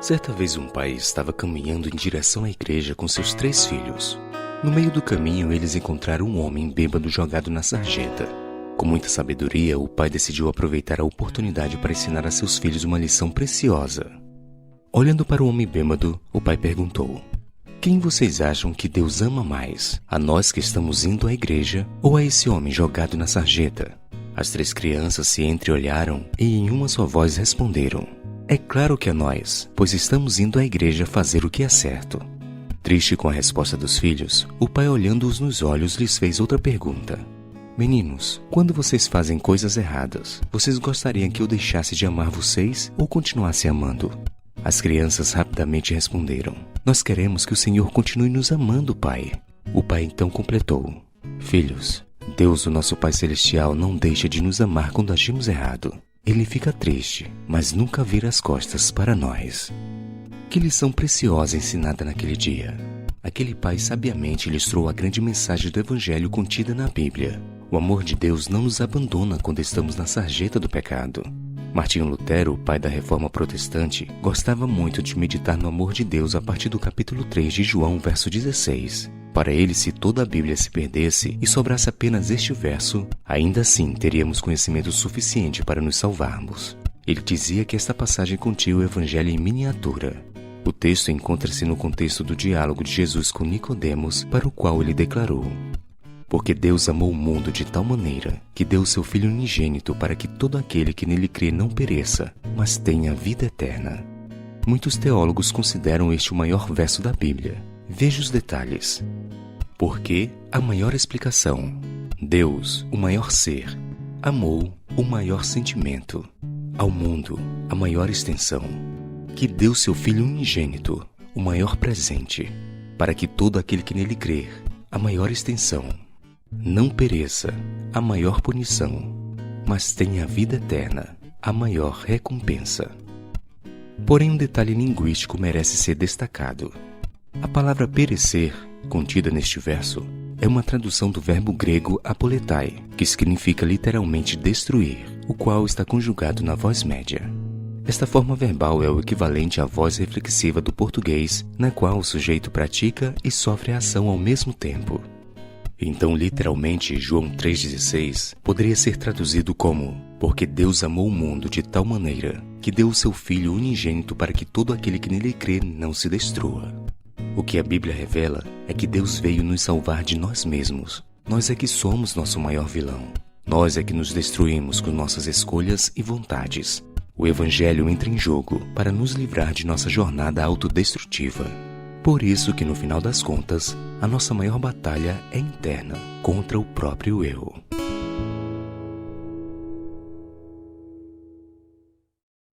Certa vez um pai estava caminhando em direção à igreja com seus 3 filhos. No meio do caminho, eles encontraram um homem bêbado jogado na sarjeta. Com muita sabedoria, o pai decidiu aproveitar a oportunidade para ensinar a seus filhos uma lição preciosa. Olhando para o homem bêbado, o pai perguntou: "Quem vocês acham que Deus ama mais? A nós que estamos indo à igreja ou a esse homem jogado na sarjeta?" As 3 crianças se entreolharam e em uma só voz responderam: "É claro que a nós, pois estamos indo à igreja fazer o que é certo." Triste com a resposta dos filhos, o pai, olhando-os nos olhos, lhes fez outra pergunta: "Meninos, quando vocês fazem coisas erradas, vocês gostariam que eu deixasse de amar vocês ou continuasse amando?" As crianças rapidamente responderam: "Nós queremos que o Senhor continue nos amando, pai." O pai então completou: "Filhos, Deus, o nosso Pai Celestial, não deixa de nos amar quando agimos errado. Ele fica triste, mas nunca vira as costas para nós." Que lição preciosa ensinada naquele dia! Aquele pai sabiamente ilustrou a grande mensagem do Evangelho contida na Bíblia. O amor de Deus não nos abandona quando estamos na sarjeta do pecado. Martinho Lutero, pai da Reforma Protestante, gostava muito de meditar no amor de Deus a partir do capítulo 3 de João, verso 16. Para ele, se toda a Bíblia se perdesse e sobrasse apenas este verso, ainda assim teríamos conhecimento suficiente para nos salvarmos. Ele dizia que esta passagem continha o Evangelho em miniatura. O texto encontra-se no contexto do diálogo de Jesus com Nicodemos, para o qual ele declarou: "Porque Deus amou o mundo de tal maneira que deu o seu Filho unigênito para que todo aquele que nele crê não pereça, mas tenha vida eterna." Muitos teólogos consideram este o maior verso da Bíblia. Veja os detalhes. Porque a maior explicação: Deus, o maior ser, amou o maior sentimento, ao mundo, a maior extensão, que deu seu Filho unigênito, o maior presente, para que todo aquele que nele crer, a maior extensão, não pereça, a maior punição, mas tenha a vida eterna, a maior recompensa. Porém, um detalhe linguístico merece ser destacado. A palavra perecer, contida neste verso, é uma tradução do verbo grego apoletai, que significa literalmente destruir, o qual está conjugado na voz média. Esta forma verbal é o equivalente à voz reflexiva do português, na qual o sujeito pratica e sofre a ação ao mesmo tempo. Então, literalmente, João 3,16 poderia ser traduzido como: "Porque Deus amou o mundo de tal maneira que deu o seu Filho unigênito para que todo aquele que nele crê não se destrua." O que a Bíblia revela é que Deus veio nos salvar de nós mesmos. Nós é que somos nosso maior vilão. Nós é que nos destruímos com nossas escolhas e vontades. O Evangelho entra em jogo para nos livrar de nossa jornada autodestrutiva. Por isso que, no final das contas, a nossa maior batalha é interna, contra o próprio eu.